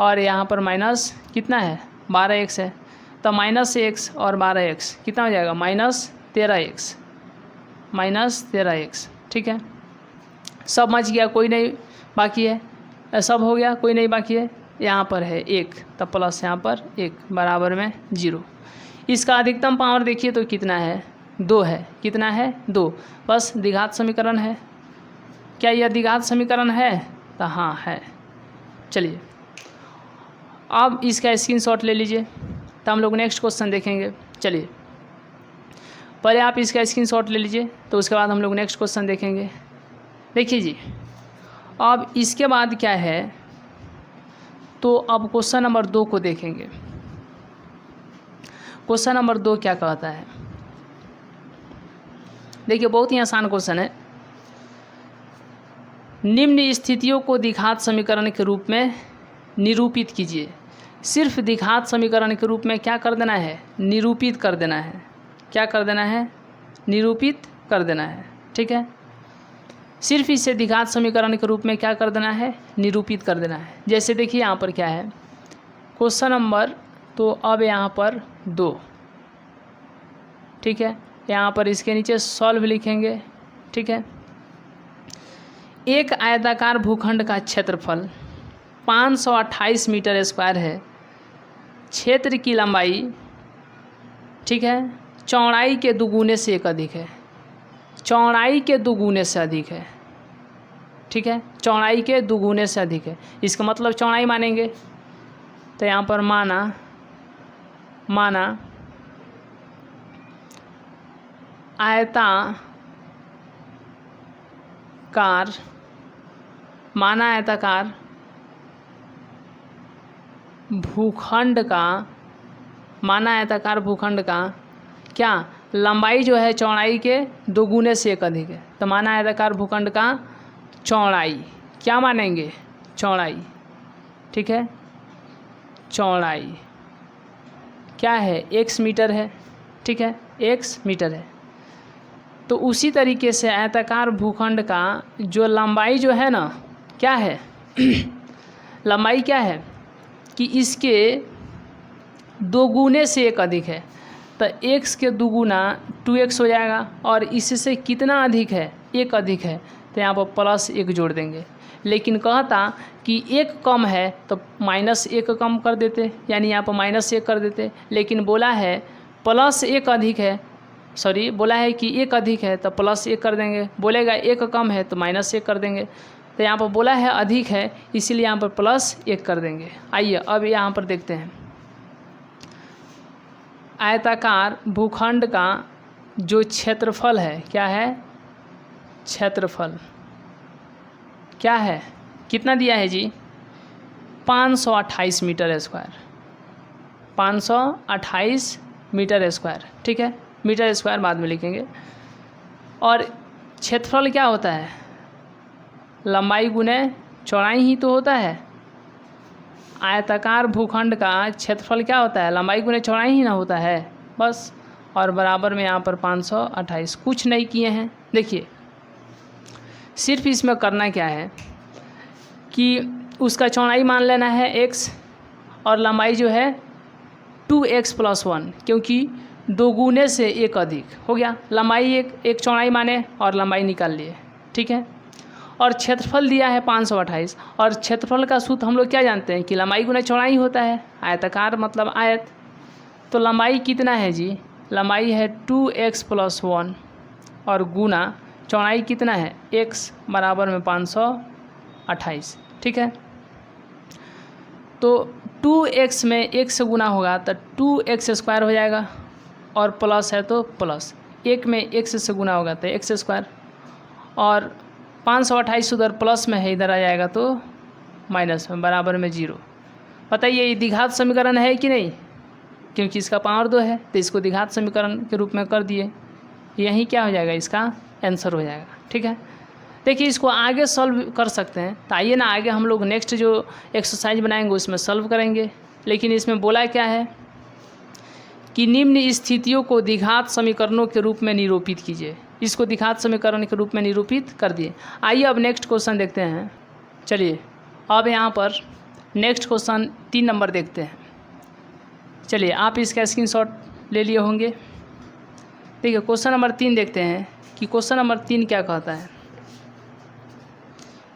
और यहाँ पर माइनस कितना है 12x है, तो -x और 12x कितना हो जाएगा -13x, ठीक है। सब बच गया, कोई नहीं बाकी है, सब हो गया, कोई नहीं बाकी है, यहाँ पर है 1 तब प्लस यहाँ पर 1 बराबर में 0। इसका अधिकतम पावर देखिए तो कितना है 2 है, कितना है 2, बस द्विघात समीकरण है। क्या यह द्विघात समीकरण है तो हाँ है। चलिए अब इसका स्क्रीनशॉट ले लीजिए तो हम लोग नेक्स्ट क्वेश्चन देखेंगे। चलिए पहले आप इसका स्क्रीनशॉट ले लीजिए तो उसके बाद हम लोग नेक्स्ट क्वेश्चन देखेंगे। देखिए जी अब इसके बाद क्या है तो अब क्वेश्चन नंबर 2 को देखेंगे। क्वेश्चन नंबर 2 क्या कहता है, देखिए बहुत ही आसान क्वेश्चन है। निम्न स्थितियों को द्विघात समीकरण के रूप में निरूपित कीजिए। सिर्फ द्विघात समीकरण के रूप में क्या कर देना है निरूपित कर देना है, क्या कर देना है निरूपित कर देना है, ठीक है। सिर्फ इसे द्विघात समीकरण के रूप में क्या कर देना है निरूपित कर देना है। जैसे देखिए यहाँ पर क्या है क्वेश्चन नंबर, तो अब यहाँ पर 2, ठीक है, यहाँ पर इसके नीचे सॉल्व लिखेंगे, ठीक है। एक आयताकार भूखंड का क्षेत्रफल 528 मीटर स्क्वायर है। क्षेत्र की लंबाई, ठीक है, चौड़ाई के दुगुने से एक अधिक है, चौड़ाई के दुगुने से अधिक है, ठीक है, चौड़ाई के दुगुने से अधिक है। इसका मतलब चौड़ाई मानेंगे तो यहाँ पर माना आयताकार भूखंड का क्या लंबाई जो है चौड़ाई के दोगुने से एक अधिक है। तो माना आयताकार भूखंड का चौड़ाई क्या मानेंगे चौड़ाई, ठीक है, चौड़ाई क्या है x मीटर है, ठीक है, x मीटर है। तो उसी तरीके से आयताकार भूखंड का जो लंबाई जो है ना क्या है लंबाई क्या है कि इसके दोगुने से एक अधिक है, तो x के दुगुना 2x हो जाएगा और इससे कितना अधिक है एक अधिक है, तो यहाँ पर +1 जोड़ देंगे। लेकिन कहता कि एक कम है तो -1 कम कर देते, यानी यहाँ पर -1 कर देते, लेकिन बोला है +1 अधिक है, सॉरी बोला है कि 1 अधिक है तो +1 कर देंगे, बोलेगा 1 कम है तो -1 कर देंगे। तो यहाँ पर बोला है अधिक है इसीलिए यहाँ पर +1 कर देंगे। आइए अब यहाँ पर देखते हैं आयताकार भूखंड का जो क्षेत्रफल है, क्या है क्षेत्रफल क्या है, कितना दिया है जी 528 मीटर स्क्वायर, 528 मीटर स्क्वायर, ठीक है, मीटर स्क्वायर बाद में लिखेंगे। और क्षेत्रफल क्या होता है लंबाई गुने चौड़ाई ही तो होता है। आयताकार भूखंड का क्षेत्रफल क्या होता है, लंबाई गुने चौड़ाई ही ना होता है, बस। और बराबर में यहाँ पर 528, कुछ नहीं किए हैं। देखिए सिर्फ इसमें करना क्या है कि उसका चौड़ाई मान लेना है x और लंबाई जो है 2x + 1, क्योंकि 2 गुने से 1 अधिक हो गया। लंबाई एक चौड़ाई माने और लंबाई निकाल लिए, ठीक है। और क्षेत्रफल दिया है 528, और क्षेत्रफल का सूत्र हम लोग क्या जानते हैं कि लंबाई गुना चौड़ाई होता है, आयताकार मतलब आयत। तो लंबाई कितना है जी, लंबाई है 2x + 1 और गुना चौड़ाई कितना है x बराबर में 528, ठीक है। तो 2x में 1 से गुना होगा तो 2x² हो जाएगा, और प्लस है तो प्लस, 1 में 1 से गुना होगा तो x², और 528 उधर प्लस में है, इधर आ जाएगा तो माइनस में, बराबर में 0। बताइए ये द्विघात समीकरण है कि नहीं, क्योंकि इसका पावर 2 है तो इसको द्विघात समीकरण के रूप में कर दिए, यही क्या हो जाएगा, इसका आंसर हो जाएगा, ठीक है। देखिए इसको आगे सॉल्व कर सकते हैं, तो आइए ना आगे हम लोग नेक्स्ट जो एक्सरसाइज बनाएंगे उसमें सॉल्व करेंगे। लेकिन इसमें बोला क्या है कि निम्न स्थितियों को द्विघात समीकरणों के रूप में निरूपित कीजिए। इसको द्विघात समीकरण के रूप में निरूपित कर दिए। आइए अब नेक्स्ट क्वेश्चन देखते हैं। चलिए अब यहाँ पर नेक्स्ट क्वेश्चन 3 नंबर देखते हैं। चलिए आप इसका स्क्रीनशॉट ले लिए होंगे। देखिए क्वेश्चन नंबर 3 देखते हैं कि क्वेश्चन नंबर 3 क्या कहता है।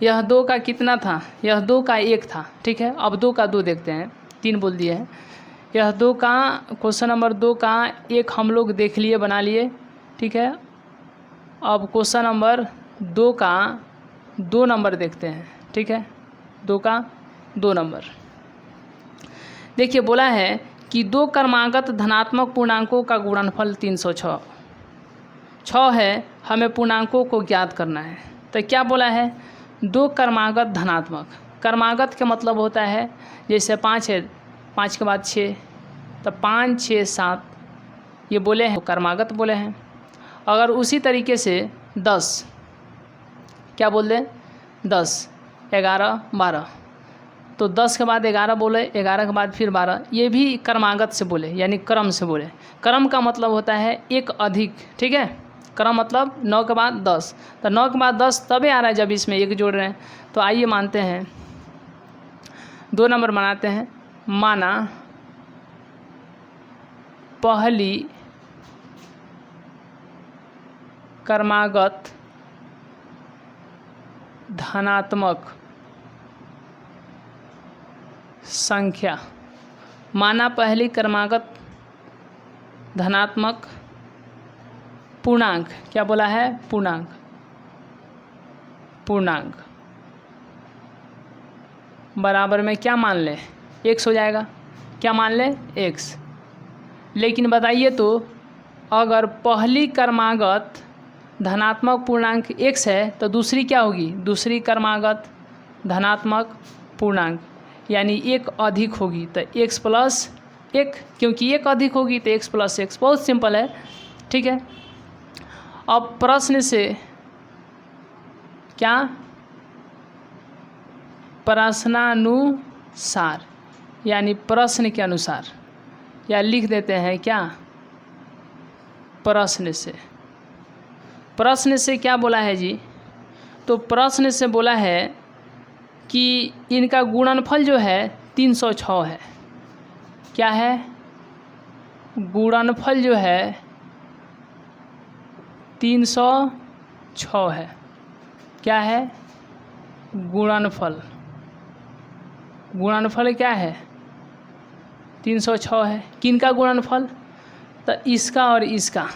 यह 2 का कितना था, यह 2 का 1 था, ठीक है। अब 2 का 2 देखते हैं, 3 बोल दिए हैं। यह 2 का, क्वेश्चन नंबर 2 का 1 हम लोग देख लिए, बना लिए, ठीक है। अब क्वेश्चन नंबर 2 का 2 नंबर देखते हैं, ठीक है। 2 का 2 नंबर देखिए बोला है कि 2 क्रमागत धनात्मक पूर्णांकों का गुणनफल 306 है, हमें पूर्णांकों को ज्ञात करना है। तो क्या बोला है, 2 क्रमागत धनात्मक, क्रमागत का मतलब होता है जैसे 5 है, 5 के बाद 6, तो 5 6 7 ये बोले हैं, क्रमागत बोले हैं। अगर उसी तरीके से 10, क्या बोल दें, 10 11 12, तो 10 के बाद 11 बोले, 11 के बाद फिर 12, ये भी क्रमागत से बोले, यानी क्रम से बोले। क्रम का मतलब होता है एक अधिक, ठीक है। क्रम मतलब 9 के बाद 10, तो 9 के बाद 10 तभी आ रहा है जब इसमें 1 जोड़ रहे हैं। तो आइए मानते हैं 2 नंबर बनाते हैं। माना पहली क्रमागत धनात्मक संख्या, माना पहली क्रमागत धनात्मक पूर्णांक, क्या बोला है, पूर्णांक, पूर्णांक बराबर में क्या मान लें, x हो जाएगा। क्या मान लें, x। लेकिन बताइए तो अगर पहली क्रमागत धनात्मक पूर्णांक x है तो दूसरी क्या होगी, दूसरी क्रमागत धनात्मक पूर्णांक यानी 1 अधिक होगी, तो x + 1, क्योंकि 1 अधिक होगी तो x + 1, बहुत सिंपल है, ठीक है। अब प्रश्न से क्या, प्रश्नानुसार यानी प्रश्न के अनुसार, या लिख देते हैं क्या, प्रश्न से। प्रश्न से क्या बोला है जी, तो प्रश्न से बोला है कि इनका गुणनफल जो है 306 है। क्या है, गुणनफल जो है 306 है। क्या है, गुणनफल, गुणनफल क्या है 306 है। किनका गुणनफल, तो इसका और इसका,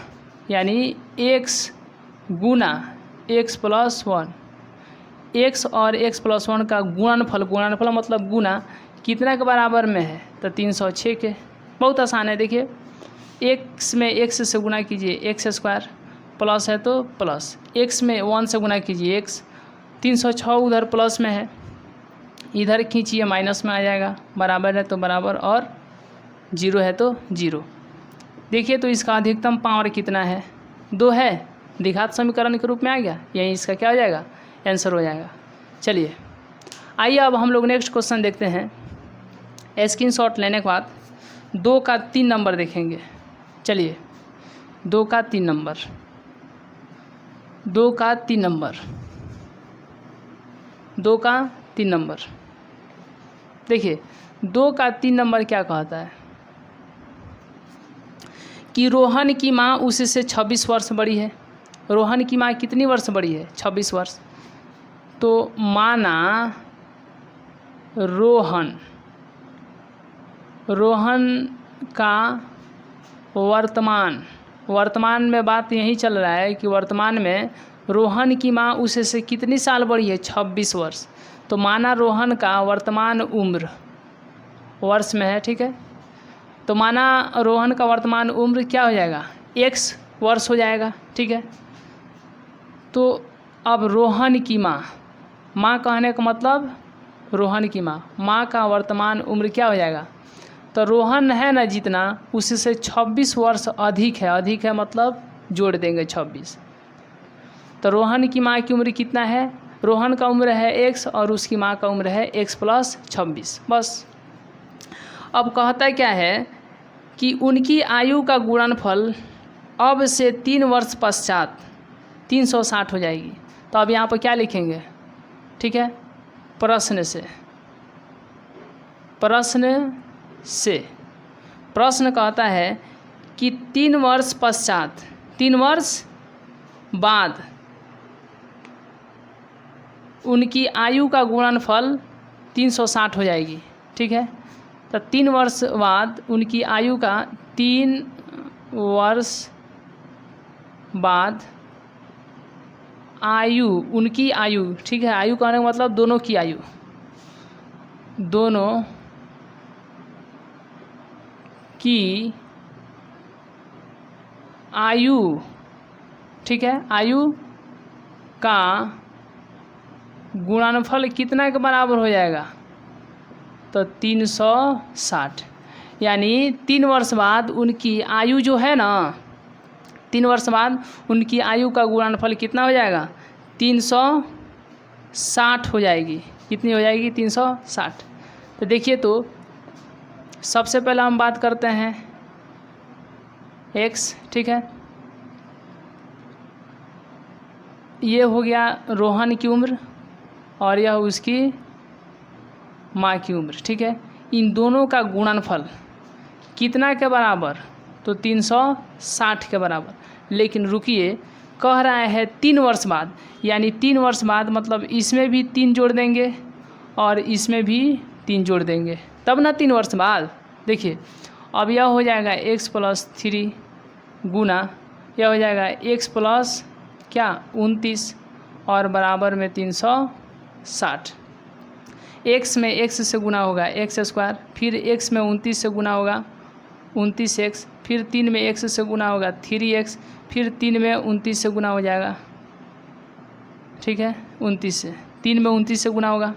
यानी x गुना x + 1, x और x + 1 का गुणनफल, गुणनफल मतलब गुना, कितना के बराबर में है, तो 306 के। बहुत आसान है, देखिए x में x से गुना कीजिए x², प्लस है तो प्लस, x में 1 से गुना कीजिए x, 306 उधर प्लस में है, इधर खींचिए माइनस में आ जाएगा, बराबर है तो बराबर और 0 है तो 0। देखिए तो इसका अधिकतम पावर कितना है, 2 है, द्विघात समीकरण के रूप में आ गया, यही इसका क्या हो जाएगा, आंसर हो जाएगा। चलिए आइए अब हम लोग नेक्स्ट क्वेश्चन देखते हैं। स्क्रीनशॉट लेने के बाद 2 का 3 नंबर देखेंगे। चलिए 2 का 3 नंबर, 2 का 3 नंबर, 2 का 3 नंबर। देखिए 2 का 3 नंबर क्या कहता है कि रोहन की माँ उससे 26 वर्ष बड़ी है। रोहन की माँ कितनी वर्ष बड़ी है? 26 वर्ष। तो माना रोहन का वर्तमान में बात यही चल रहा है कि वर्तमान में रोहन की माँ उससे कितनी साल बड़ी है? 26 वर्ष। तो माना रोहन का वर्तमान उम्र वर्ष में है, ठीक है। तो माना रोहन का वर्तमान उम्र क्या हो जाएगा? x वर्ष हो जाएगा, ठीक है। तो अब रोहन की माँ कहने का मतलब रोहन की माँ का वर्तमान उम्र क्या हो जाएगा? तो रोहन है ना जितना, उससे 26 वर्ष अधिक है मतलब जोड़ देंगे 26। तो रोहन की माँ की उम्र कितना है? रोहन का उम्र है x और उसकी माँ का उम्र है x + 26, बस। अब कहता क्या है कि उनकी आयु का गुणनफल अब से 3 वर्ष पश्चात 360 हो जाएगी। तो अब यहाँ पर क्या लिखेंगे? ठीक है, प्रश्न कहता है कि 3 वर्ष पश्चात, 3 वर्ष बाद उनकी आयु का गुणनफल 360 हो जाएगी, ठीक है। तो 3 वर्ष बाद उनकी आयु का 3 वर्ष बाद उनकी आयु, ठीक है। आयु कहने का मतलब दोनों की आयु, दोनों की आयु, ठीक है। आयु का गुणनफल कितना के बराबर हो जाएगा? तो 360। यानी 3 वर्ष बाद उनकी आयु जो है ना, 3 वर्ष बाद उनकी आयु का गुणनफल कितना हो जाएगा? 360 हो जाएगी। कितनी हो जाएगी? 360। तो देखिए, तो सबसे पहले हम बात करते हैं x, ठीक है। ये हो गया रोहन की उम्र और यह उसकी माँ की उम्र, ठीक है। इन दोनों का गुणनफल कितना के बराबर? तो 360 के बराबर। लेकिन रुकिए, कह रहा है 3 वर्ष बाद, यानी 3 वर्ष बाद मतलब इसमें भी 3 जोड़ देंगे और इसमें भी 3 जोड़ देंगे, तब ना 3 वर्ष बाद। देखिए अब यह हो जाएगा x + 3 गुना यह हो जाएगा x + क्या 29 और बराबर में 360। x में x से गुना होगा x², फिर x में 29 से गुना होगा 29x, फिर 3 में x से गुना होगा 3x, फिर 3 में 29 से गुना हो जाएगा, ठीक है। 29 से 3 में 29 से गुना होगा,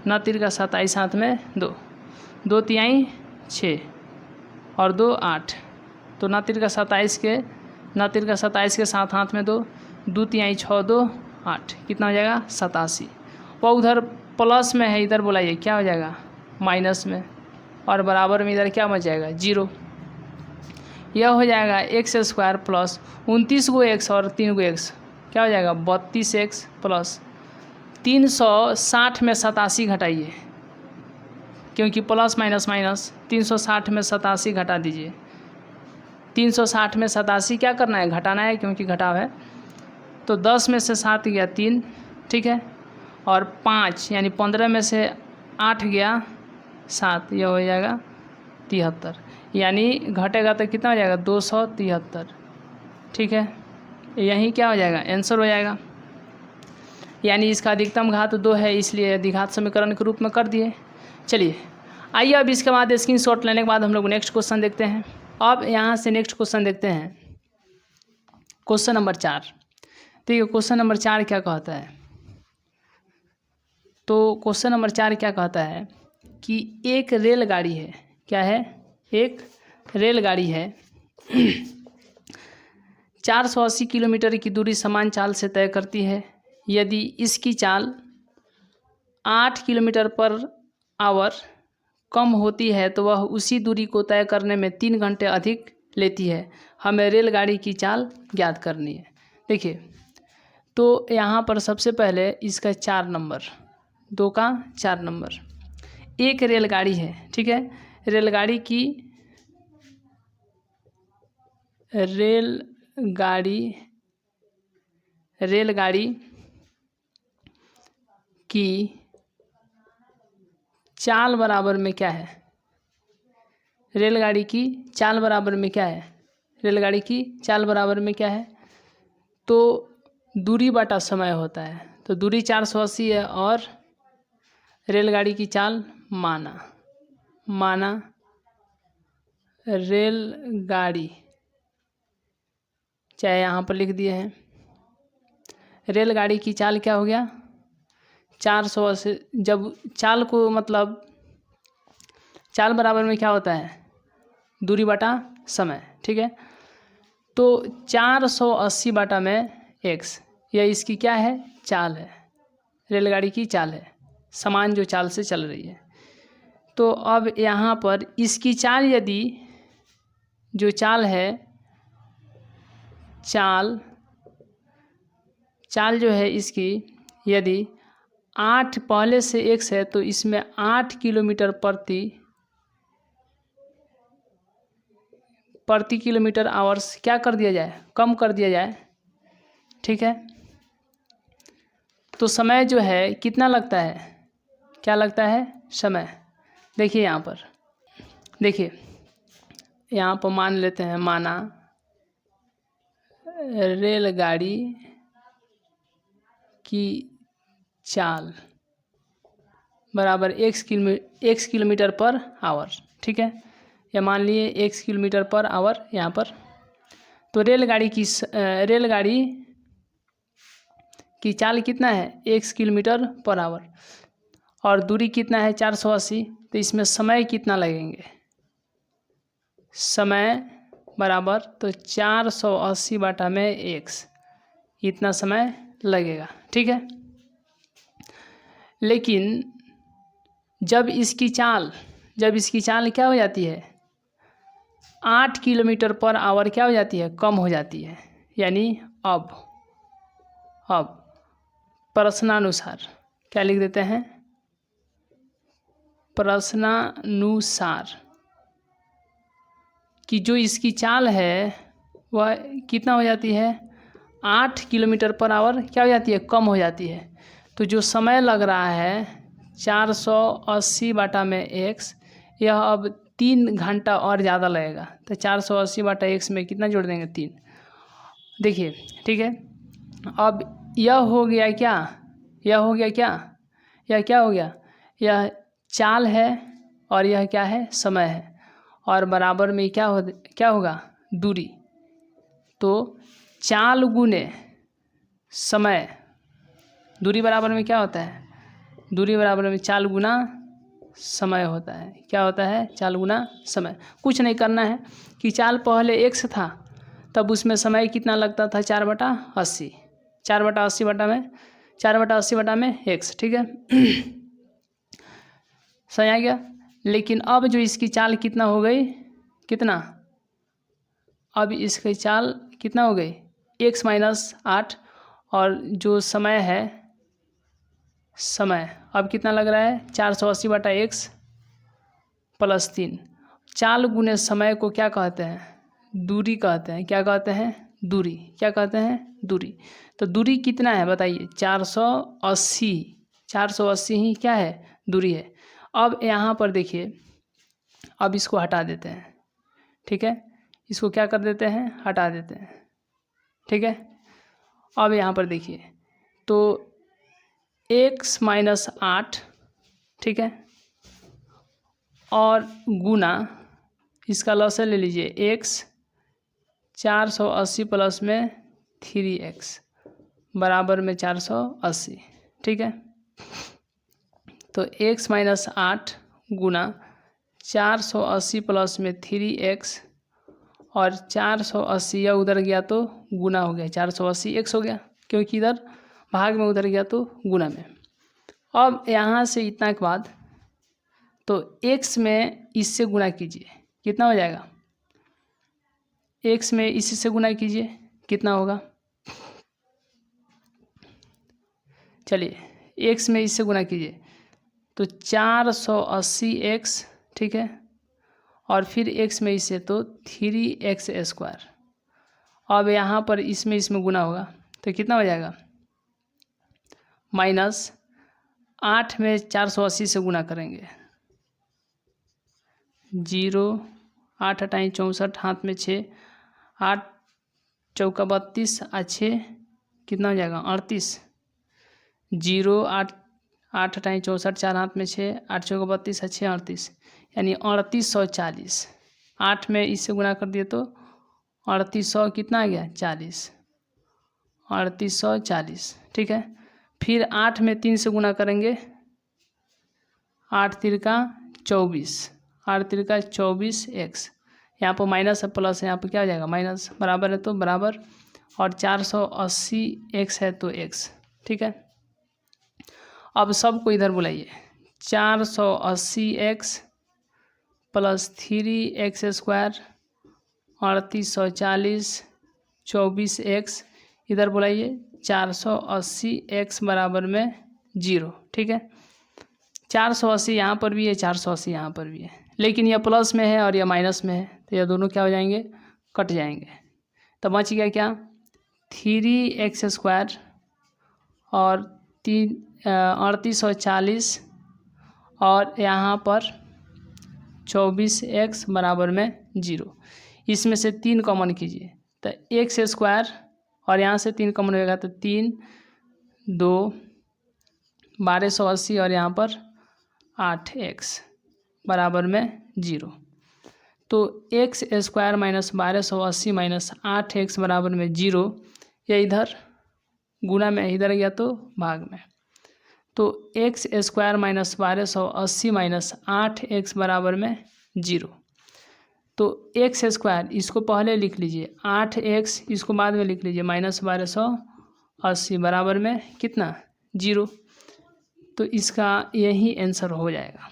9 3 का 27, हाथ में 2, 2 3 6 और 2 8। तो 9 3 का 27 के 9 3 का 27 के साथ हाथ में 2, 2 3 6 2 8, कितना हो जाएगा? 87। वो उधर प्लस में है, इधर बोलाइए क्या हो जाएगा? माइनस में, और बराबर में इधर क्या बच जाएगा? 0। यह हो जाएगा x² + 29 गो x और 3 गो x, क्या हो जाएगा? 32x + 360 में 87 घटाइए, क्योंकि प्लस माइनस माइनस, 360 में 87 घटा दीजिए। 360 में 87 क्या करना है? घटाना है, क्योंकि घटाव है। तो 10 में से 7 गया 3, ठीक है, और 5 यानी 15 में से 8 गया 7, यह हो जाएगा 73। यानी घटेगा तो कितना हो जाएगा? 273, ठीक है। यही क्या हो जाएगा? आंसर हो जाएगा। यानी इसका अधिकतम घात 2 है, इसलिए द्विघात समीकरण के रूप में कर दिए। चलिए आइए अब इसके बाद स्क्रीनशॉट लेने के बाद हम लोग नेक्स्ट क्वेश्चन देखते हैं। अब यहाँ से नेक्स्ट क्वेश्चन देखते हैं, क्वेश्चन नंबर 4। ठीक है, क्वेश्चन नंबर 4 क्या कहता है? तो क्वेश्चन नंबर 4 क्या कहता है कि एक रेलगाड़ी है, क्या है? एक रेलगाड़ी है 480 किलोमीटर की दूरी समान चाल से तय करती है। यदि इसकी चाल 8 किलोमीटर पर आवर कम होती है तो वह उसी दूरी को तय करने में 3 घंटे अधिक लेती है। हमें रेलगाड़ी की चाल ज्ञात करनी है। देखिए, तो यहाँ पर सबसे पहले इसका 4 नंबर, 2 का 4 नंबर, एक रेलगाड़ी है, ठीक है। रेलगाड़ी की चाल बराबर में क्या है? रेलगाड़ी की चाल बराबर में क्या है? रेलगाड़ी की चाल बराबर में क्या है? तो दूरी बटा समय होता है। तो दूरी 480 है और रेलगाड़ी की चाल माना रेलगाड़ी, चाहे यहाँ पर लिख दिए हैं, रेलगाड़ी की चाल क्या हो गया? 480। जब चाल को मतलब चाल बराबर में क्या होता है? दूरी बटा समय, ठीक है। तो 480 बटा में x, यह इसकी क्या है? चाल है, रेलगाड़ी की चाल है, समान जो चाल से चल रही है। तो अब यहाँ पर इसकी चाल, यदि जो चाल है, चाल जो है इसकी, यदि 8 पहले से x है तो इसमें 8 किलोमीटर प्रति किलोमीटर आवर्स क्या कर दिया जाए? कम कर दिया जाए, ठीक है। तो समय जो है कितना लगता है? क्या लगता है? समय। देखिए यहाँ पर, देखिए यहाँ पर मान लेते हैं, माना रेलगाड़ी की चाल बराबर x किलोमीटर पर आवर, ठीक है। या मान लिए x किलोमीटर पर आवर यहाँ पर। तो रेलगाड़ी की चाल कितना है? x किलोमीटर पर आवर, और दूरी कितना है? 480। तो इसमें समय कितना लगेंगे? समय बराबर, तो 480 बटा में x, इतना समय लगेगा, ठीक है। लेकिन जब इसकी चाल क्या हो जाती है? 8 किलोमीटर पर आवर क्या हो जाती है? कम हो जाती है। यानी अब प्रश्नानुसार क्या लिख देते हैं? प्रश्नानुसार कि जो इसकी चाल है वह कितना हो जाती है? 8 किलोमीटर पर आवर क्या हो जाती है? कम हो जाती है। तो जो समय लग रहा है 480 बटा में x, यह अब 3 घंटा और ज़्यादा लगेगा। तो 480 बटा x में कितना जोड़ देंगे? 3। देखिए, ठीक है। अब यह हो गया क्या? यह क्या हो गया? यह चाल है और यह क्या है? समय है। और बराबर में क्या होगा? दूरी। तो चाल गुने समय, दूरी बराबर में क्या होता है? दूरी बराबर में चाल गुना समय होता है। क्या होता है? चाल गुना समय। कुछ नहीं करना है कि चाल पहले x था, तब उसमें समय कितना लगता था? 4/80। 4/80 बटा में x, ठीक है। सही आ गया। लेकिन अब जो इसकी चाल कितना हो गई? कितना? अब इसकी चाल कितना हो गई? x - 8, और जो समय है, समय अब कितना लग रहा है? 480 बटा x + 3। चाल गुने समय को क्या कहते हैं? दूरी कहते हैं। क्या कहते हैं? दूरी। क्या कहते हैं? दूरी। तो दूरी कितना है बताइए? 480। 480 ही क्या है? दूरी है। अब यहाँ पर देखिए, अब इसको हटा देते हैं, ठीक है। इसको क्या कर देते हैं? हटा देते हैं, ठीक है। अब यहाँ पर देखिए, तो x - 8, ठीक है, और गुना इसका लॉस ले लीजिए x 480 प्लस में 3x बराबर में 480, ठीक है। तो x - 8 गुना 480 प्लस में 3x, और 480 यह उधर गया तो गुना हो गया, 480 x हो गया, क्योंकि इधर भाग में उधर गया तो गुना में। अब यहाँ से इतना के बाद तो x में इससे गुणा कीजिए, कितना हो जाएगा, x में इससे गुणा कीजिए, कितना होगा, चलिए x में इससे गुणा कीजिए तो 480x, ठीक है, और फिर x में इससे तो 3x²। अब यहाँ पर इसमें गुना होगा तो कितना हो जाएगा, माइनस 8 में 480 से गुना करेंगे, 0 8 अठाई 64, हाथ में 6, 8 चौका 32 और 6 कितना हो जाएगा 38, 0 8 8 अठाई 64, 4 हाथ में 6, 8 चौका 32 और 6 38, यानी 3840। 8 में इससे गुना कर दिए तो 3800 कितना आ गया 40, 3840, ठीक है। फिर 8 में 3 से गुना करेंगे, 8 तिरका 24, 8 तिरका 24x, यहाँ पर माइनस है प्लस है, यहाँ पर क्या हो जाएगा माइनस, बराबर है तो बराबर, और 480x है तो x, ठीक है। अब सबको इधर बुलाइए, 480x प्लस 3x², 3840, 24x, इधर बुलाइए 480x बराबर में 0, ठीक है। 480 यहाँ पर भी है, 480 यहाँ पर भी है, लेकिन यह प्लस में है और यह माइनस में है, तो यह दोनों क्या हो जाएंगे, कट जाएंगे। तो बच गया क्या, 3x² और 3840 और यहाँ पर 24x बराबर में 0। इसमें से 3 कॉमन कीजिए तो x² और यहाँ से 3 कॉमन होगा तो 3 2 1280 और यहाँ पर 8x बराबर में 0। तो x² माइनस 1280 माइनस 8x बराबर में 0, यह इधर गुना में इधर गया तो भाग में, तो x² माइनस 1280 माइनस 8x बराबर में 0। तो x² इसको पहले लिख लीजिए, 8x इसको बाद में लिख लीजिए, माइनस 1280 बराबर में कितना 0। तो इसका यही आंसर हो जाएगा।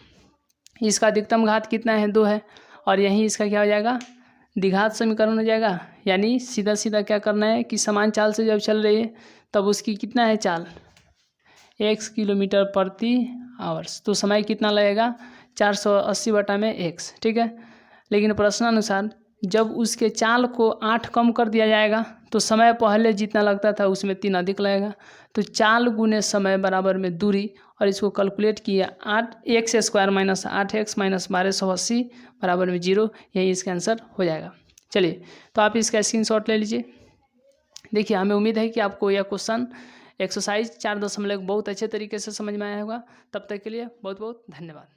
इसका अधिकतम घात कितना है 2 है, और यही इसका क्या हो जाएगा द्विघात समीकरण हो जाएगा। यानी सीधा सीधा क्या करना है कि समान चाल से जब चल रही है तब उसकी कितना है चाल x किलोमीटर प्रति आवर्स, तो समय कितना लगेगा 480 बटा में x, ठीक है। लेकिन प्रश्नानुसार जब उसके चाल को 8 कम कर दिया जाएगा तो समय पहले जितना लगता था उसमें 3 अधिक लगेगा, तो चाल गुने समय बराबर में दूरी, और इसको कैलकुलेट किया 8x² माइनस 8x माइनस 1280 बराबर में 0, यही इसका आंसर हो जाएगा। चलिए तो आप इसका स्क्रीनशॉट ले लीजिए। देखिए हमें उम्मीद है कि आपको यह क्वेश्चन एक्सरसाइज 4.1 बहुत अच्छे तरीके से समझ में आया होगा। तब तक के लिए बहुत बहुत धन्यवाद।